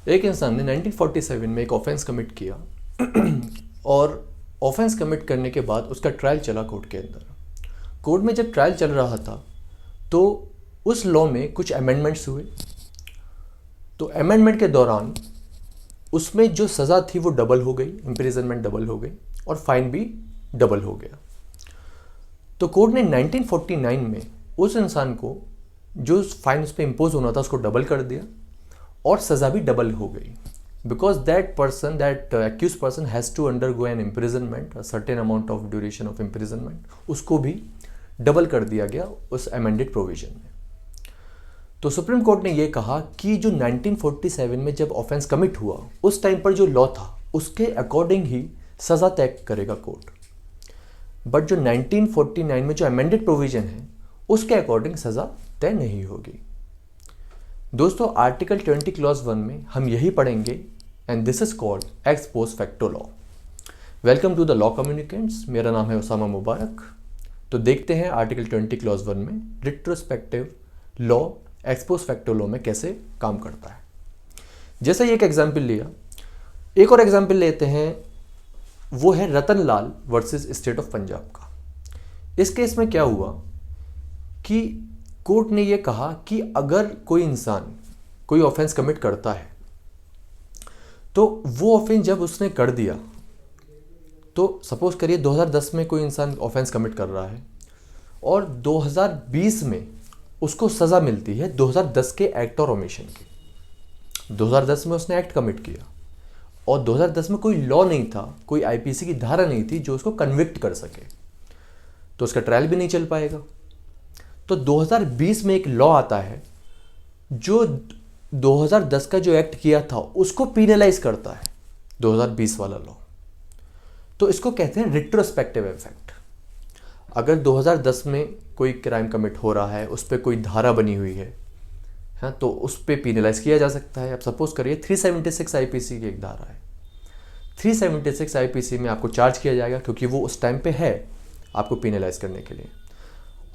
एक इंसान ने 1947 में एक ऑफेंस कमिट किया और ऑफेंस कमिट करने के बाद उसका ट्रायल चला कोर्ट के अंदर। कोर्ट में जब ट्रायल चल रहा था तो उस लॉ में कुछ अमेंडमेंट्स हुए। तो अमेंडमेंट के दौरान उसमें जो सज़ा थी वो डबल हो गई, इम्प्रिजनमेंट डबल हो गई और फाइन भी डबल हो गया। तो कोर्ट ने 1949 में उस इंसान को जो फाइन उस पर इम्पोज होना था उसको डबल कर दिया और सज़ा भी डबल हो गई, because that person, that accused person has to undergo an imprisonment, a certain amount of duration of imprisonment, उसको भी डबल कर दिया गया उस अमेंडेड प्रोविजन में। तो सुप्रीम कोर्ट ने ये कहा कि जो 1947 में जब ऑफेंस कमिट हुआ उस टाइम पर जो लॉ था उसके अकॉर्डिंग ही सज़ा तय करेगा कोर्ट, बट जो 1949 में जो अमेंडेड प्रोविजन है उसके अकॉर्डिंग सज़ा तय नहीं होगी। दोस्तों, आर्टिकल 20 क्लॉज 1 में हम यही पढ़ेंगे and this is called ex post facto law. Welcome to the law communicants, मेरा नाम है उसामा मुबारक। तो देखते हैं आर्टिकल 20 क्लॉज 1 में retrospective law x post facto law में कैसे काम करता है। जैसे ही एक एग्जाम्पल लिया, एक और एग्जाम्पल लेते हैं, वो है रतन लाल वर्सेस स्टेट ऑफ पंजाब का। इस केस में क्या हुआ कि कोर्ट ने ये कहा कि अगर कोई इंसान कोई ऑफेंस कमिट करता है तो वो ऑफेंस जब उसने कर दिया, तो सपोज करिए 2010 में कोई इंसान ऑफेंस कमिट कर रहा है और 2020 में उसको सज़ा मिलती है 2010 के एक्ट और ओमिशन की। 2010 में उसने एक्ट कमिट किया और 2010 में कोई लॉ नहीं था, कोई आईपीसी की धारा नहीं थी जो उसको कन्विक्ट कर सके, तो उसका ट्रायल भी नहीं चल पाएगा। तो 2020 में एक लॉ आता है जो 2010 का जो एक्ट किया था उसको पीनलाइज करता है, 2020 वाला लॉ। तो इसको कहते हैं रिट्रोस्पेक्टिव इफेक्ट। अगर 2010 में कोई क्राइम कमिट हो रहा है, उस पर कोई धारा बनी हुई है, हाँ, तो उस पर पीनलाइज किया जा सकता है। अब सपोज करिए 376 आईपीसी की एक धारा है, 376 आईपीसी में आपको चार्ज किया जाएगा क्योंकि वो उस टाइम पे है आपको पीनलाइज करने के लिए।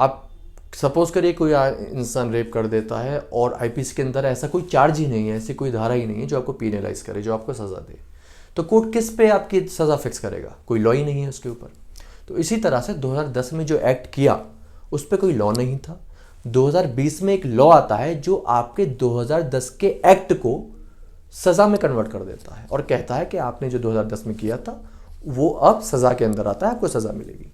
आप सपोज करिए कोई इंसान रेप कर देता है और आईपीसी के अंदर ऐसा कोई चार्ज ही नहीं है, ऐसी कोई धारा ही नहीं है जो आपको पीनलाइज करे, जो आपको सज़ा दे, तो कोर्ट किस पे आपकी सज़ा फिक्स करेगा? कोई लॉ ही नहीं है उसके ऊपर। तो इसी तरह से 2010 में जो एक्ट किया उस पर कोई लॉ नहीं था। 2020 में एक लॉ आता है जो आपके 2010 के एक्ट को सज़ा में कन्वर्ट कर देता है और कहता है कि आपने जो 2010 में किया था वो अब सज़ा के अंदर आता है, आपको सज़ा मिलेगी।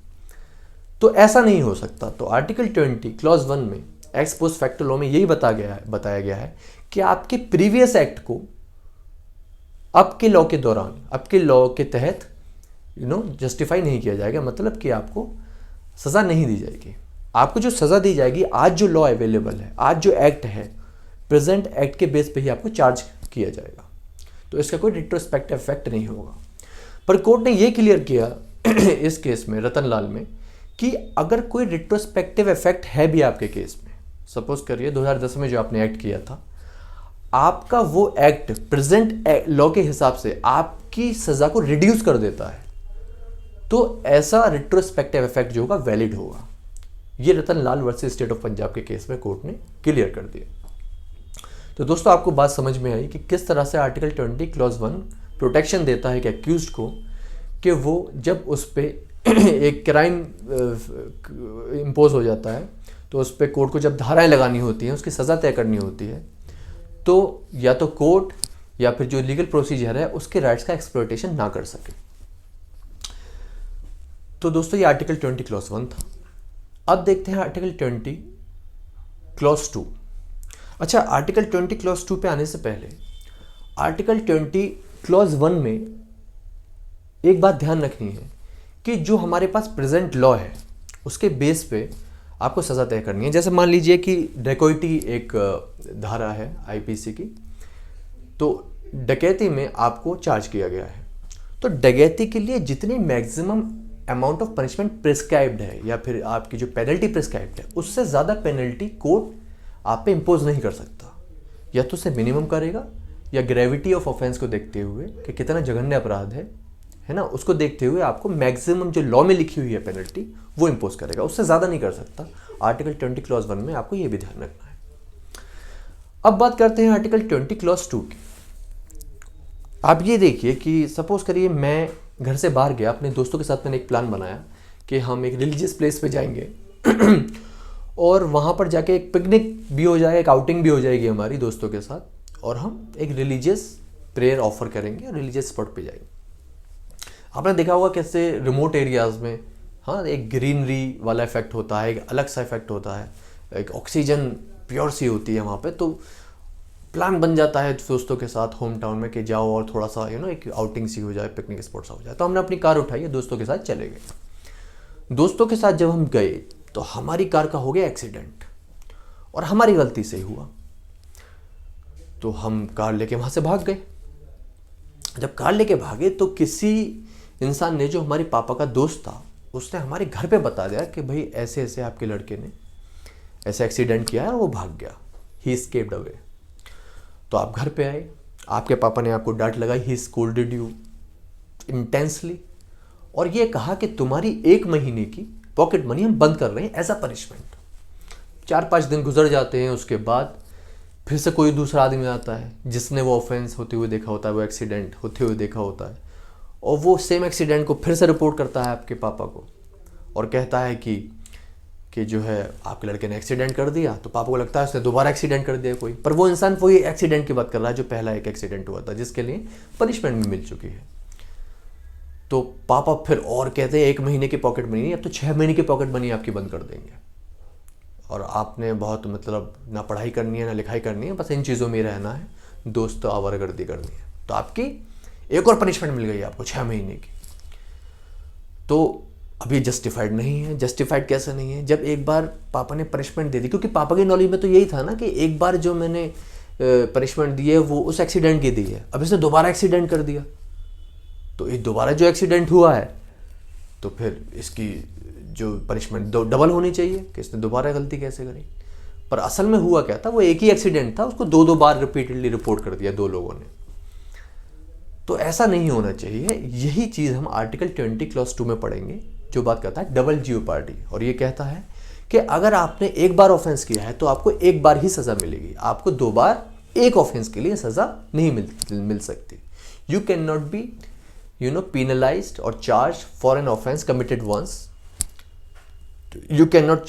तो ऐसा नहीं हो सकता। तो आर्टिकल 20 क्लॉज 1 में एक्स पोस्ट फैक्टो लॉ में यही बताया गया है कि आपके प्रीवियस एक्ट को आपके लॉ के दौरान, आपके लॉ के तहत जस्टिफाई नहीं किया जाएगा, मतलब कि आपको सज़ा नहीं दी जाएगी। आपको जो सज़ा दी जाएगी, आज जो लॉ अवेलेबल है, आज जो एक्ट है, प्रेजेंट एक्ट के बेस पे ही आपको चार्ज किया जाएगा। तो इसका कोई रिट्रोस्पेक्टिव इफेक्ट नहीं होगा। पर कोर्ट ने यह क्लियर किया इस केस में, रतन लाल में, कि अगर कोई रिट्रोस्पेक्टिव इफेक्ट है भी आपके केस में, सपोज करिए 2010 में जो आपने एक्ट किया था, आपका वो एक्ट प्रेजेंट लॉ के हिसाब से आपकी सज़ा को रिड्यूस कर देता है, तो ऐसा रिट्रोस्पेक्टिव इफेक्ट जो होगा वैलिड होगा। ये रतन लाल वर्सेस स्टेट ऑफ पंजाब के केस में कोर्ट ने क्लियर कर दिया। तो दोस्तों, आपको बात समझ में आई कि किस तरह से आर्टिकल 20 क्लॉज 1 प्रोटेक्शन देता है कि एक्यूज्ड को, कि वो जब उस पर एक क्राइम इम्पोज हो जाता है तो उस पर कोर्ट को जब धाराएं लगानी होती हैं, उसकी सज़ा तय करनी होती है, तो या तो कोर्ट या फिर जो लीगल प्रोसीजर है उसके राइट्स का एक्सप्लॉयटेशन ना कर सके। तो दोस्तों, ये आर्टिकल 20 क्लॉज 1 था। अब देखते हैं आर्टिकल 20 क्लॉज 2। अच्छा, आर्टिकल 20 क्लॉज 2 पे आने से पहले आर्टिकल 20 क्लॉज 1 में एक बात ध्यान रखनी है कि जो हमारे पास प्रेजेंट लॉ है उसके बेस पे आपको सज़ा तय करनी है। जैसे मान लीजिए कि डकैती एक धारा है आईपीसी की, तो डकैती में आपको चार्ज किया गया है। तो डकैती के लिए जितनी maximum amount of punishment prescribed है या फिर आपकी जो पेनल्टी प्रिस्क्राइब्ड है, उससे ज़्यादा पेनल्टी कोर्ट आप पे इम्पोज नहीं कर सकता। या तो उसे मिनिमम करेगा या ग्रेविटी ऑफ ऑफेंस को देखते हुए कि कितना जघन्य अपराध है ना, उसको देखते हुए आपको मैक्सिमम जो लॉ में लिखी हुई है पेनल्टी वो इम्पोज करेगा, उससे ज़्यादा नहीं कर सकता। आर्टिकल 20 क्लॉज 1 में आपको ये भी ध्यान रखना है। अब बात करते हैं आर्टिकल 20 क्लॉज 2 की। आप ये देखिए कि सपोज करिए मैं घर से बाहर गया, अपने दोस्तों के साथ मैंने एक प्लान बनाया कि हम एक रिलीजियस प्लेस पे जाएंगे और वहाँ पर जाके एक पिकनिक भी हो जाएगा, एक आउटिंग भी हो जाएगी हमारी दोस्तों के साथ, और हम एक रिलीजियस प्रेयर ऑफर करेंगे और रिलीजियस स्पॉट पे जाएंगे। आपने देखा होगा कैसे रिमोट एरियाज़ में, हाँ, एक ग्रीनरी वाला इफेक्ट होता है, एक अलग सा इफेक्ट होता है, एक ऑक्सीजन प्योर सी होती है वहाँ पे। तो प्लान बन जाता है दोस्तों के साथ होम टाउन में कि जाओ और थोड़ा सा एक आउटिंग सी हो जाए, पिकनिक स्पॉट सा हो जाए। तो हमने अपनी कार उठाई, दोस्तों के साथ चले गए। दोस्तों के साथ जब हम गए तो हमारी कार का हो गया एक्सीडेंट, और हमारी गलती से ही हुआ। तो हम कार लेके वहाँ से भाग गए। जब कार लेके भागे तो किसी इंसान ने, जो हमारे पापा का दोस्त था, उसने हमारे घर पे बता दिया कि भाई ऐसे ऐसे आपके लड़के ने ऐसे एक्सीडेंट किया है और वो भाग गया, ही एस्केप्ड अवे। तो आप घर पे आए, आपके पापा ने आपको डांट लगाई, ही स्कोल्डेड यू इंटेंसली, और ये कहा कि तुम्हारी 1 महीने की पॉकेट मनी हम बंद कर रहे हैं एज अ पनिशमेंट। 4-5 दिन गुजर जाते हैं, उसके बाद फिर से कोई दूसरा आदमी आता है जिसने वो ऑफेंस होते हुए देखा होता है, वो एक्सीडेंट होते हुए देखा होता है, और वो सेम एक्सीडेंट को फिर से रिपोर्ट करता है आपके पापा को और कहता है कि जो है आपके लड़के ने एक्सीडेंट कर दिया। तो पापा को लगता है उसने दोबारा एक्सीडेंट कर दिया कोई, पर वो इंसान वही एक्सीडेंट की बात कर रहा है जो पहला एक एक्सीडेंट हुआ था, जिसके लिए पनिशमेंट भी मिल चुकी है। तो पापा फिर और कहते हैं 1 महीने की पॉकेट मनी नहीं, अब तो 6 महीने की पॉकेट मनी आपकी बंद कर देंगे, और आपने बहुत मतलब ना पढ़ाई करनी है ना लिखाई करनी है, बस इन चीज़ों में रहना है, दोस्त आवारागर्दी करनी है। तो आपकी एक और पनिशमेंट मिल गई आपको 6 महीने की। तो अभी जस्टिफाइड नहीं है। जस्टिफाइड कैसे नहीं है? जब एक बार पापा ने पनिशमेंट दे दी, क्योंकि पापा की नॉलेज में तो यही था ना कि एक बार जो मैंने पनिशमेंट दी है वो उस एक्सीडेंट की दी है, अब इसने दोबारा एक्सीडेंट कर दिया, तो ये दोबारा जो एक्सीडेंट हुआ है तो फिर इसकी जो पनिशमेंट डबल होनी चाहिए कि इसने दोबारा गलती कैसे करी। पर असल में हुआ क्या था, वो एक ही एक्सीडेंट था, उसको 2-2 बार रिपीटेडली रिपोर्ट कर दिया 2 लोगों ने। तो ऐसा नहीं होना चाहिए। यही चीज़ हम आर्टिकल 20 क्लॉज 2 में पढ़ेंगे, जो बात करता है डबल जियोपार्डी, और ये कहता है कि अगर आपने एक बार ऑफेंस किया है तो आपको एक बार ही सज़ा मिलेगी, आपको 2 बार एक ऑफेंस के लिए सज़ा नहीं मिल सकती। You can not be penalized or charged for an offense committed once. You cannot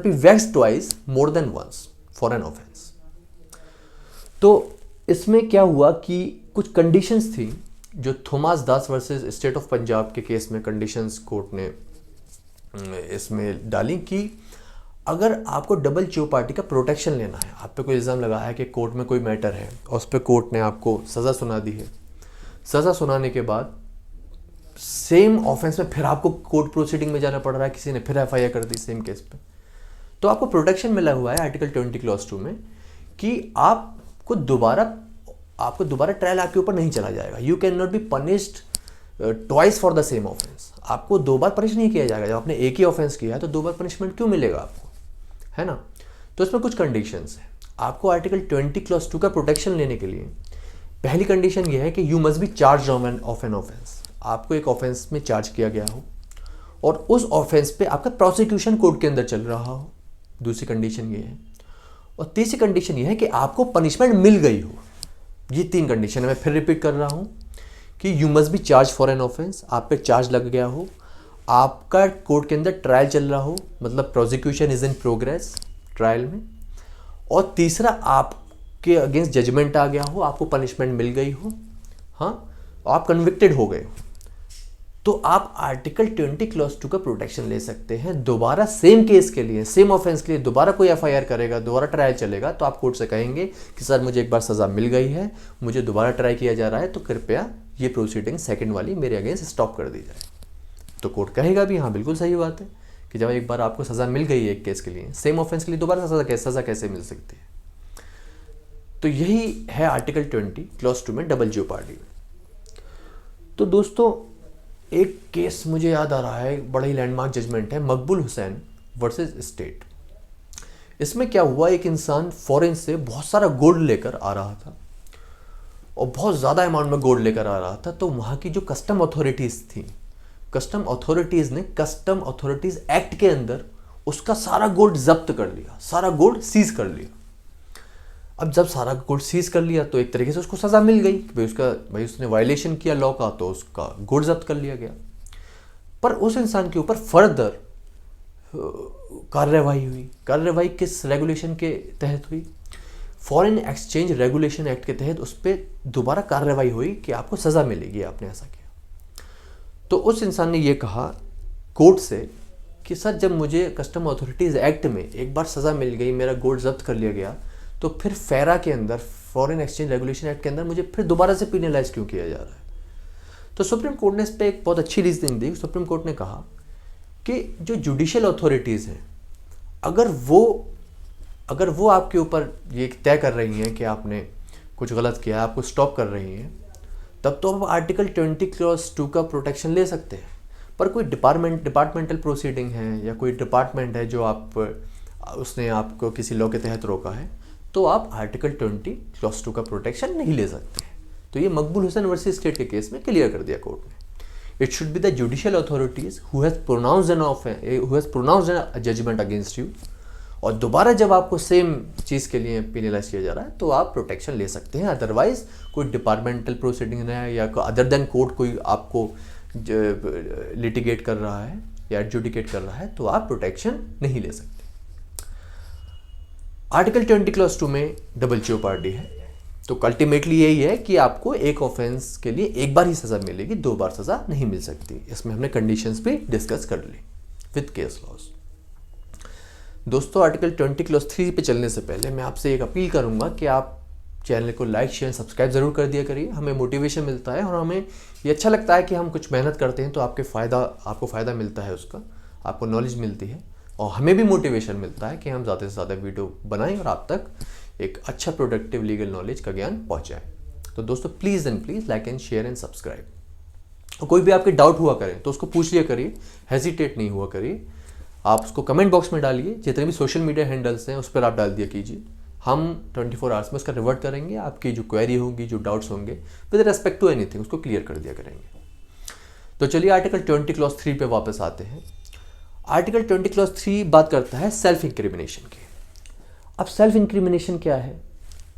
be vexed twice more than once for an offense. तो इसमें क्या हुआ कि कुछ कंडीशंस थी जो Thomas Das versus state of Punjab के केस में कंडीशंस कोर्ट ने इसमें डाली कि अगर आपको डबल जियोपार्डी का प्रोटेक्शन लेना है, आप पे कोई इल्ज़ाम लगा है कि कोर्ट में कोई मैटर है और उस पर कोर्ट ने आपको सज़ा सुना दी है, सज़ा सुनाने के बाद सेम ऑफेंस में फिर आपको कोर्ट प्रोसीडिंग में जाना पड़ रहा है, किसी ने फिर एफआईआर कर दी सेम केस पे, तो आपको प्रोटेक्शन मिला हुआ है आर्टिकल 20 क्लॉज 2 में कि आपको दोबारा ट्रायल आपके ऊपर नहीं चला जाएगा। You can not be punished twice for the same offence. आपको 2 बार पनिश नहीं किया जाएगा। जब आपने एक ही ऑफेंस किया है तो 2 बार पनिशमेंट क्यों मिलेगा आपको, है ना। तो इसमें कुछ कंडीशंस हैं। आपको आर्टिकल 20 क्लॉज 2 का प्रोटेक्शन लेने के लिए पहली कंडीशन यह है कि you must be charge of an offence. आपको एक ऑफेंस में चार्ज किया गया हो और उस ऑफेंस पे आपका प्रोसिक्यूशन कोर्ट के अंदर चल रहा हो, दूसरी कंडीशन ये है। और तीसरी कंडीशन ये है कि आपको पनिशमेंट मिल गई हो। ये 3 कंडीशन है, मैं फिर रिपीट कर रहा हूँ कि you must be charge for an offence, आप पे चार्ज लग गया हो, आपका कोर्ट के अंदर ट्रायल चल रहा हो, मतलब prosecution is in progress trial में, और तीसरा आपके अगेंस्ट जजमेंट आ गया हो, आपको पनिशमेंट मिल गई हो, हाँ, आप कन्विक्टेड हो गए हो, तो आप आर्टिकल 20 क्लॉज 2 का प्रोटेक्शन ले सकते हैं। दोबारा सेम केस के लिए, सेम ऑफेंस के लिए दोबारा कोई एफआईआर करेगा, दोबारा ट्रायल चलेगा, तो आप कोर्ट से कहेंगे कि सर मुझे एक बार सज़ा मिल गई है, मुझे दोबारा ट्राई किया जा रहा है, तो कृपया ये प्रोसीडिंग सेकंड वाली मेरे अगेंस्ट स्टॉप कर दी जाए। तो कोर्ट कहेगा भी हाँ बिल्कुल सही बात है कि जब एक बार आपको सज़ा मिल गई है एक केस के लिए, सेम ऑफेंस के लिए दोबारा सज़ा कैसे मिल सकती है। तो यही है आर्टिकल 20 क्लॉज 2 में डबल जियोपार्डी। तो दोस्तों एक केस मुझे याद आ रहा है, बड़ा ही लैंडमार्क जजमेंट है, मकबूल हुसैन वर्सेस स्टेट। इसमें क्या हुआ, एक इंसान फॉरेन से बहुत सारा गोल्ड लेकर आ रहा था और बहुत ज़्यादा अमाउंट में गोल्ड लेकर आ रहा था। तो वहाँ की जो कस्टम अथॉरिटीज़ थी, कस्टम अथॉरिटीज़ ने कस्टम अथॉरिटीज़ एक्ट के अंदर उसका सारा गोल्ड जब्त कर लिया, सारा गोल्ड सीज कर लिया। अब जब सारा गुड सीज कर लिया तो एक तरीके से उसको सज़ा मिल गई कि भाई उसने वायलेशन किया लॉ का, तो उसका गुड जब्त कर लिया गया। पर उस इंसान के ऊपर फर्दर कार्रवाई किस रेगुलेशन के तहत हुई? फॉरेन एक्सचेंज रेगुलेशन एक्ट के तहत उस पर दोबारा कार्रवाई हुई कि आपको सज़ा मिलेगी, आपने ऐसा किया। तो उस इंसान ने ये कहा कोर्ट से कि सर, जब मुझे कस्टम अथॉरिटीज़ एक्ट में एक बार सज़ा मिल गई, मेरा गोल्ड जब्त कर लिया गया, तो फिर फेरा के अंदर, फॉरेन एक्सचेंज रेगुलेशन एक्ट के अंदर मुझे फिर दोबारा से पीनलाइज क्यों किया जा रहा है? तो सुप्रीम कोर्ट ने इस पर एक बहुत अच्छी रीजनिंग दी। सुप्रीम कोर्ट ने कहा कि जो जुडिशियल अथॉरिटीज़ हैं, अगर वो आपके ऊपर ये तय कर रही हैं कि आपने कुछ गलत किया, आपको स्टॉप कर रही हैं, तब तो आप आर्टिकल 20 क्लॉज 2 का प्रोटेक्शन ले सकते हैं। पर कोई डिपार्टमेंटल प्रोसीडिंग है या कोई डिपार्टमेंट है जो उसने आपको किसी लॉ के तहत रोका है, तो आप आर्टिकल 20 क्लॉज 2 का प्रोटेक्शन नहीं ले सकते। तो ये मकबूल हुसैन वर्सेस स्टेट के केस में क्लियर कर दिया कोर्ट ने। It should be the judicial authorities who has pronounced an judgement against you, और दोबारा जब आपको सेम चीज़ के लिए पेनलाइज किया जा रहा है तो आप प्रोटेक्शन ले सकते हैं। अदरवाइज कोई डिपार्टमेंटल प्रोसीडिंग है या अदर देन कोर्ट कोई आपको लिटिगेट कर रहा है या एडजुडिकेट कर रहा है, तो आप प्रोटेक्शन नहीं ले सकते। आर्टिकल 20 क्लॉज 2 में डबल जेओपार्डी है, तो अल्टीमेटली यही है कि आपको एक ऑफेंस के लिए एक बार ही सज़ा मिलेगी, 2 बार सज़ा नहीं मिल सकती। इसमें हमने कंडीशंस भी डिस्कस कर ली विद केस लॉज। दोस्तों, आर्टिकल 20 क्लॉज 3 पे चलने से पहले मैं आपसे एक अपील करूंगा कि आप चैनल को लाइक शेयर सब्सक्राइब ज़रूर कर दिया करिए। हमें मोटिवेशन मिलता है और हमें ये अच्छा लगता है कि हम कुछ मेहनत करते हैं तो आपको फ़ायदा मिलता है, उसका आपको नॉलेज मिलती है, और हमें भी मोटिवेशन मिलता है कि हम ज़्यादा से ज़्यादा वीडियो बनाएं और आप तक एक अच्छा प्रोडक्टिव लीगल नॉलेज का ज्ञान पहुँचाएँ। तो दोस्तों, please like and share and subscribe. और कोई भी आपके डाउट हुआ करें तो उसको पूछ लिया करिए, हेजिटेट नहीं हुआ करिए। आप उसको कमेंट बॉक्स में डालिए, जितने भी सोशल मीडिया हैंडल्स हैं उस पर आप डाल दिया कीजिए। हम 24 आवर्स में उसका रिवर्ट करेंगे, आपकी जो क्वेरी होगी, जो डाउट्स होंगे विद रेस्पेक्ट टू एनीथिंग, उसको क्लियर कर दिया करेंगे। तो चलिए आर्टिकल 20 क्लॉज 3 पे वापस आते हैं। आर्टिकल 20 क्लॉज 3 बात करता है सेल्फ इंक्रिमिनेशन की। अब सेल्फ इंक्रिमिनेशन क्या है?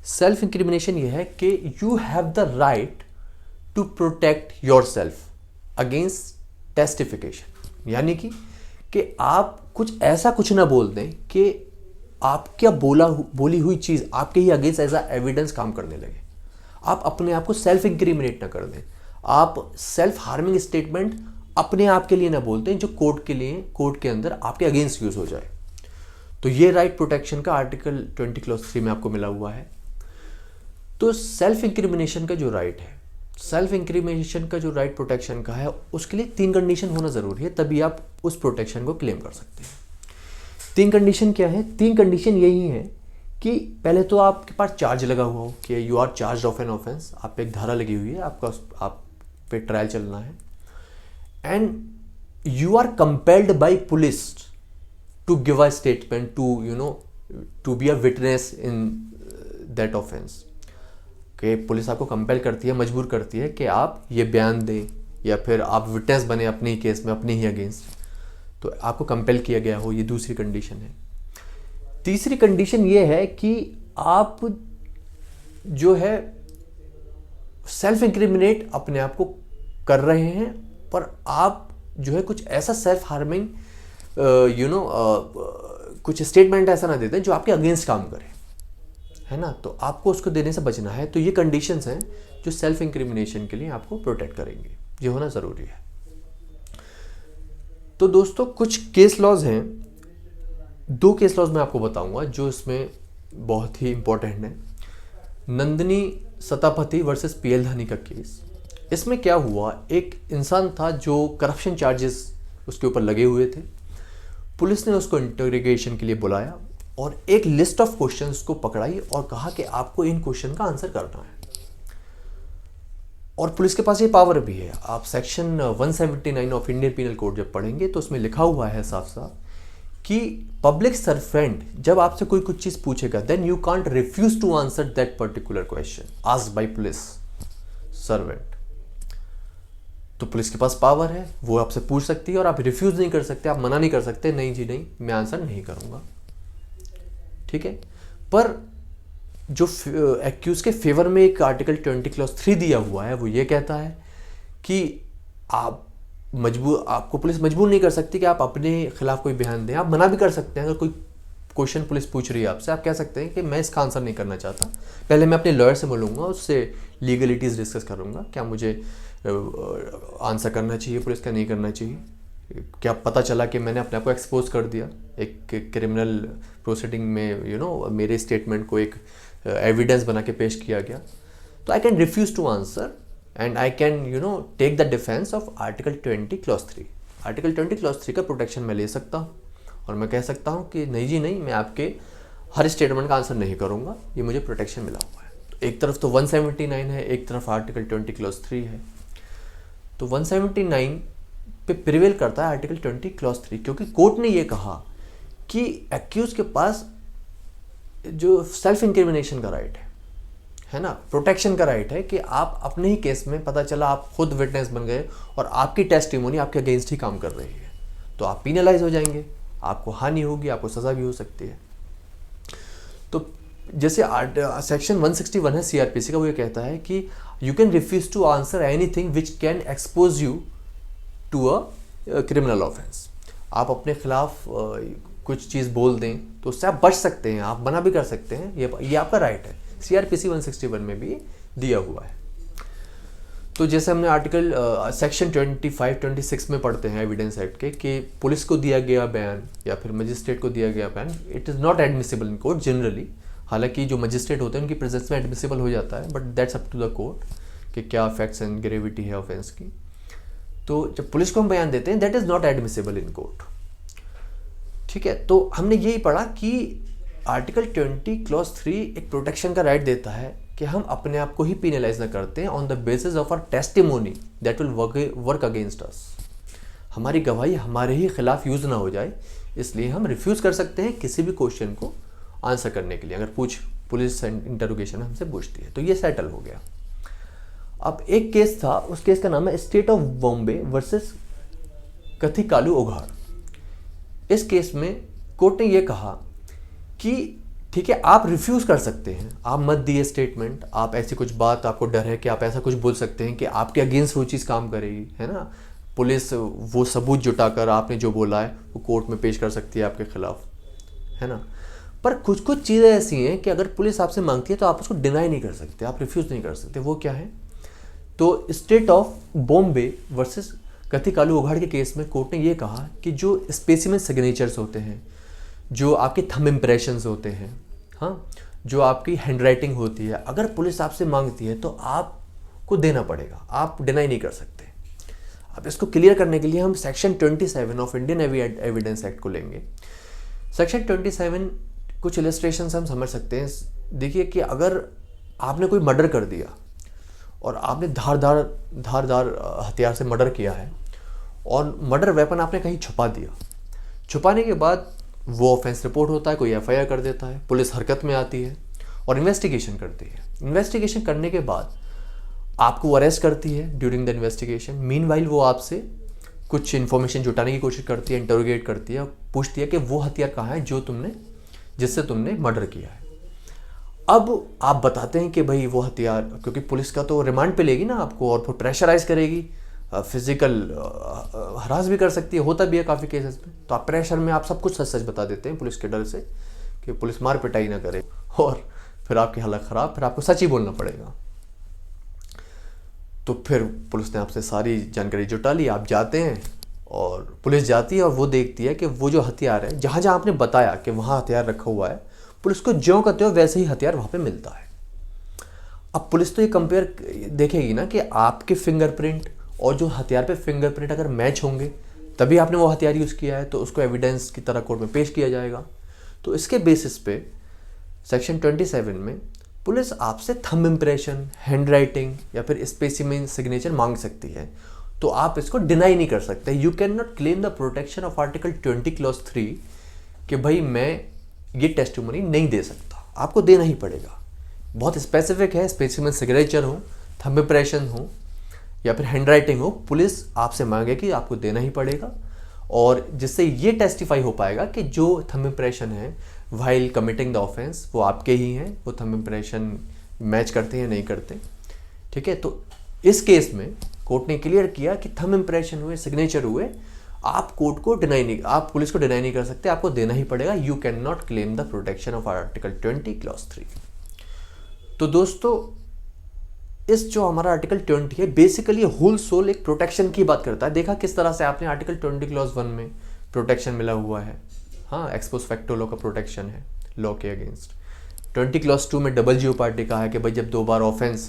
सेल्फ इंक्रिमिनेशन ये है कि you have the right to protect yourself against testification, यानी कि आप कुछ ऐसा कुछ ना बोल दें कि आप क्या बोली हुई चीज़ आपके ही अगेंस्ट एज एविडेंस काम करने लगे। आप अपने आप को सेल्फ इंक्रिमिनेट ना कर दें, आप सेल्फ हार्मिंग स्टेटमेंट अपने आप के लिए ना बोलते हैं जो कोर्ट के अंदर आपके अगेंस्ट यूज हो जाए। तो ये राइट प्रोटेक्शन का आर्टिकल 20 क्लॉज 3 में आपको मिला हुआ है। तो सेल्फ इंक्रिमिनेशन का जो राइट है, सेल्फ इंक्रिमिनेशन का जो राइट प्रोटेक्शन का है, उसके लिए 3 कंडीशन होना ज़रूरी है, तभी आप उस प्रोटेक्शन को क्लेम कर सकते हैं। 3 कंडीशन क्या है? 3 कंडीशन यही है कि पहले तो आपके पास चार्ज लगा हुआ हो कि you are charge of an offence, आप पे एक धारा लगी हुई है, आप पे ट्रायल चलना है, and you are compelled by police to give a statement to be a witness in that offence. कि पुलिस आपको कंपेल करती है, मजबूर करती है कि आप ये बयान दें या फिर आप विटनेस बने अपने ही केस में, अपने ही अगेंस्ट, तो आपको कंपेल किया गया हो, ये दूसरी कंडीशन है। तीसरी कंडीशन ये है कि आप जो है सेल्फ इंक्रिमिनेट अपने आप को कर रहे हैं, पर आप जो है कुछ ऐसा सेल्फ हार्मिंग कुछ स्टेटमेंट ऐसा ना देते हैं जो आपके अगेंस्ट काम करे, है ना। तो आपको उसको देने से बचना है। तो ये कंडीशंस हैं जो सेल्फ इंक्रिमिनेशन के लिए आपको प्रोटेक्ट करेंगे, ये होना ज़रूरी है। तो दोस्तों, कुछ केस लॉज हैं, 2 केस लॉज मैं आपको बताऊंगा जो इसमें बहुत ही इंपॉर्टेंट है। नंदिनी सतापति वर्सेस पीएल धानी का केस। इसमें क्या हुआ, एक इंसान था जो करप्शन चार्जेस उसके ऊपर लगे हुए थे। पुलिस ने उसको इंटरोगेशन के लिए बुलाया और एक लिस्ट ऑफ क्वेश्चंस को पकड़ाई और कहा कि आपको इन क्वेश्चन का आंसर करना है। और पुलिस के पास ये पावर भी है। आप section 179 of Indian penal code जब पढ़ेंगे तो उसमें लिखा हुआ है साफ साफ कि पब्लिक सर्वेंट जब आपसे कोई कुछ चीज़ पूछेगा, then you can't refuse to answer that particular question asked by police servant. तो पुलिस के पास पावर है, वो आपसे पूछ सकती है और आप रिफ्यूज नहीं कर सकते, आप मना नहीं कर सकते, नहीं जी नहीं, मैं आंसर नहीं करूंगा, ठीक है। पर जो एक्यूज के फेवर में एक आर्टिकल 20 क्लॉज 3 दिया हुआ है वो ये कहता है कि आपको पुलिस मजबूर नहीं कर सकती कि आप अपने खिलाफ कोई बयान दें। आप मना भी कर सकते हैं। अगर कोई क्वेश्चन पुलिस पूछ रही है आपसे, आप कह सकते हैं कि मैं इसका आंसर नहीं करना चाहता, पहले मैं अपने लॉयर से मिलूंगा, उससे लीगलिटीज़ डिस्कस करूंगा, क्या मुझे आंसर करना चाहिए पुलिस का, नहीं करना चाहिए, क्या पता चला कि मैंने अपने आप को एक्सपोज कर दिया एक क्रिमिनल प्रोसीडिंग में, मेरे स्टेटमेंट को एक एविडेंस बना के पेश किया गया, तो I can refuse to answer and I can take the defence of article 20 clause 3। Article 20 clause 3 का प्रोटेक्शन मैं ले सकता हूँ और मैं कह सकता हूँ कि नहीं जी नहीं, मैं आपके हर स्टेटमेंट का आंसर नहीं करूँगा, ये मुझे प्रोटेक्शन मिला हुआ है। तो एक तरफ तो 179 है, एक तरफ आर्टिकल 20 क्लॉज 3 है। तो 179 पे प्रिवेल करता है आर्टिकल 20 क्लॉज 3, क्योंकि कोर्ट ने ये कहा कि एक्यूज के पास जो सेल्फ इंक्रिमिनेशन का राइट है ना, प्रोटेक्शन का राइट है कि आप अपने ही केस में पता चला आप खुद विटनेस बन गए और आपकी टेस्टिमोनी आपके अगेंस्ट ही काम कर रही है, तो आप पीनलाइज हो जाएंगे, आपको हानि होगी, आपको सज़ा भी हो सकती है। तो जैसे सेक्शन 161 है सीआरपीसी का, वो ये कहता है कि you can refuse to answer anything which can expose you to a criminal offence. आप अपने खिलाफ कुछ चीज़ बोल दें तो उससे आप बच सकते हैं, आप मना भी कर सकते हैं, ये आपका राइट है। सीआरपीसी 161 में भी दिया हुआ है। तो जैसे हमने आर्टिकल सेक्शन 25-26 में पढ़ते हैं एविडेंस एक्ट के कि पुलिस को दिया गया बयान या फिर मजिस्ट्रेट को दिया गया बयान it is not admissible in court generally. हालांकि जो मजिस्ट्रेट होते हैं उनकी प्रेजेंस में एडमिसिबल हो जाता है, but that's up to the court कि क्या फैक्ट्स एंड ग्रेविटी है ऑफेंस की। तो जब पुलिस को हम बयान देते हैं that is not admissible in court. ठीक है, तो हमने यही पढ़ा कि आर्टिकल 20 क्लॉज 3 एक प्रोटेक्शन का राइट देता है कि हम अपने आप को ही पीनलाइज ना करते हैं on the basis of our testimony that will work against us. हमारी गवाही हमारे ही खिलाफ यूज ना हो जाए, इसलिए हम रिफ्यूज़ कर सकते हैं किसी भी क्वेश्चन को आंसर करने के लिए, अगर पुलिस इंटरोगेशन हमसे पूछती है। तो ये सेटल हो गया। अब एक केस था, उस केस का नाम है स्टेट ऑफ बॉम्बे वर्सेस कथिकालू ओघाड़। इस केस में कोर्ट ने ये कहा कि ठीक है, आप रिफ्यूज़ कर सकते हैं, आप मत दिए स्टेटमेंट, आप ऐसी कुछ बात, आपको डर है कि आप ऐसा कुछ बोल सकते हैं कि आपके अगेंस्ट वो चीज़ काम करेगी, है ना, पुलिस वो सबूत जुटाकर आपने जो बोला है वो कोर्ट में पेश कर सकती है आपके खिलाफ, है ना। पर कुछ कुछ चीज़ें ऐसी हैं कि अगर पुलिस आपसे मांगती है तो आप उसको डिनाई नहीं कर सकते, आप रिफ्यूज़ नहीं कर सकते। वो क्या है? तो स्टेट ऑफ बॉम्बे वर्सेस कथिकालू ओघाड़ के केस में कोर्ट ने ये कहा कि जो स्पेसिमेन सिग्नेचर्स होते हैं, जो आपके थंब इम्प्रेशंस होते हैं, हाँ, जो आपकी हैंडराइटिंग होती है, अगर पुलिस आपसे मांगती है तो आपको देना पड़ेगा, आप डिनाई नहीं कर सकते। अब इसको क्लियर करने के लिए हम section 27 of Indian evidence act को लेंगे। सेक्शन 27 कुछ इलस्ट्रेशन हम समझ सकते हैं। देखिए कि अगर आपने कोई मर्डर कर दिया और आपने धारदार हथियार से मर्डर किया है और मर्डर वेपन आपने कहीं छुपा दिया, छुपाने के बाद वो ऑफेंस रिपोर्ट होता है, कोई एफआईआर कर देता है, पुलिस हरकत में आती है और इन्वेस्टिगेशन करती है। इन्वेस्टिगेशन करने के बाद आपको अरेस्ट करती है ड्यूरिंग द इन्वेस्टिगेशन। मीनवाइल वो आपसे कुछ इन्फॉर्मेशन जुटाने की कोशिश करती है, इंटरोगेट करती है, पूछती है कि वो हथियार कहाँ है जिससे तुमने मर्डर किया है। अब आप बताते हैं कि भाई वो हथियार, क्योंकि पुलिस का तो रिमांड पे लेगी ना आपको और फिर प्रेशराइज करेगी, फिजिकल हरास भी कर सकती है, होता भी है काफ़ी केसेस में। तो आप प्रेशर में आप सब कुछ सच सच बता देते हैं पुलिस के डर से कि पुलिस मार पिटाई ना करे और फिर आपकी हालत ख़राब, फिर आपको सच ही बोलना पड़ेगा। तो फिर पुलिस ने आपसे सारी जानकारी जुटा ली, आप जाते हैं और पुलिस जाती है और वो देखती है कि वो जो हथियार है, जहाँ जहाँ आपने बताया कि वहाँ हथियार रखा हुआ है, पुलिस को ज्यों करते हो वैसे ही हथियार वहाँ पे मिलता है। अब पुलिस तो ये कंपेयर देखेगी ना कि आपके फिंगरप्रिंट और जो हथियार पे फिंगरप्रिंट अगर मैच होंगे तभी आपने वो हथियार यूज़ किया है, तो उसको एविडेंस की तरह कोर्ट में पेश किया जाएगा। तो इसके बेसिस पे सेक्शन 27 में पुलिस आपसे थंब इम्प्रेशन, हैंड राइटिंग या फिर स्पेसिमेन सिग्नेचर मांग सकती है, तो आप इसको डिनाई नहीं कर सकते। You can not claim the protection of article 20 clause 3 कि भाई मैं ये टेस्टिमोनी नहीं दे सकता, आपको देना ही पड़ेगा। बहुत स्पेसिफिक है, स्पेसिमेन सिग्नेचर हो, थंब इम्प्रेशन हो या फिर हैंड राइटिंग हो, पुलिस आपसे मांगे कि आपको देना ही पड़ेगा। और जिससे ये टेस्टिफाई हो पाएगा कि जो थंब इम्प्रेशन है, वाइल कमिटिंग द ऑफेंस, वो आपके ही हैं, वो थंब इम्प्रेशन मैच करते हैं नहीं करते, ठीक है। तो इस केस में कोर्ट ने क्लियर किया कि थंब इम्प्रेशन हुए, सिग्नेचर हुए, आप कोर्ट को डिनाई नहीं, आप पुलिस को डिनाई नहीं कर सकते, आपको देना ही पड़ेगा। You can not claim the protection of article 20 clause 3। तो दोस्तों इस जो हमारा आर्टिकल 20 है बेसिकली होल सोल एक प्रोटेक्शन की बात करता है। देखा किस तरह से आपने आर्टिकल 20 क्लॉज 1 में प्रोटेक्शन मिला हुआ है, हाँ, एक्सपोज फैक्टो लॉ का प्रोटेक्शन है लॉ के अगेंस्ट। 20 क्लॉज 2 में डबल जियो पार्टी कहा है कि भाई जब 2 बार ऑफेंस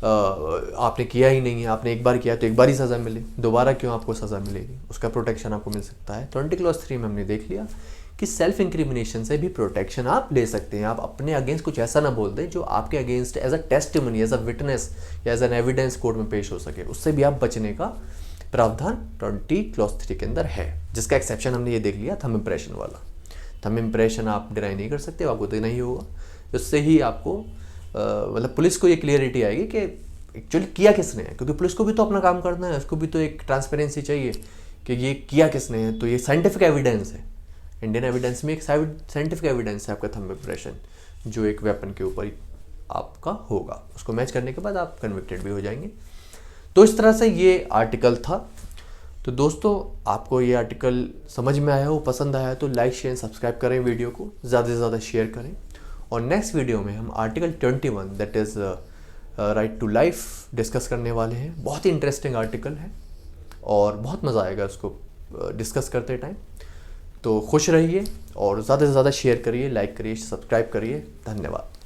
आपने किया ही नहीं है, आपने एक बार किया तो एक बार ही सज़ा मिले, दोबारा क्यों आपको सज़ा मिलेगी, उसका प्रोटेक्शन आपको मिल सकता है। 20 क्लॉज 3 में हमने देख लिया कि सेल्फ इंक्रिमिनेशन से भी प्रोटेक्शन आप ले सकते हैं। आप अपने अगेंस्ट कुछ ऐसा ना बोल दें जो आपके against as a testimony, as a witness or as an evidence court में पेश हो सके, उससे भी आप बचने का प्रावधान 20 क्लॉज 3 के अंदर है। जिसका एक्सेप्शन हमने ये देख लिया थंब इम्प्रेशन वाला। थंब इम्प्रेशन आप डिनाई नहीं कर सकते, आपको देना ही होगा। उससे ही आपको मतलब पुलिस को ये क्लियरिटी आएगी कि एक्चुअली किया किसने है, क्योंकि पुलिस को भी तो अपना काम करना है, उसको भी तो एक ट्रांसपेरेंसी चाहिए कि ये किया किसने है। तो ये साइंटिफिक एविडेंस है, इंडियन एविडेंस में एक साइंटिफिक एविडेंस है आपका थंब इम्प्रेशन, जो एक वेपन के ऊपर आपका होगा, उसको मैच करने के बाद आप कन्विक्टेड भी हो जाएंगे। तो इस तरह से ये आर्टिकल था। तो दोस्तों आपको ये आर्टिकल समझ में आया हो, पसंद आया तो लाइक शेयर सब्सक्राइब करें, वीडियो को ज़्यादा से ज़्यादा शेयर करें। और नेक्स्ट वीडियो में हम article 21 that is right to life discuss करने वाले हैं। बहुत ही इंटरेस्टिंग आर्टिकल है और बहुत मज़ा आएगा उसको डिस्कस करते टाइम। तो खुश रहिए और ज़्यादा से ज़्यादा शेयर करिए, लाइक करिए, सब्सक्राइब करिए। धन्यवाद।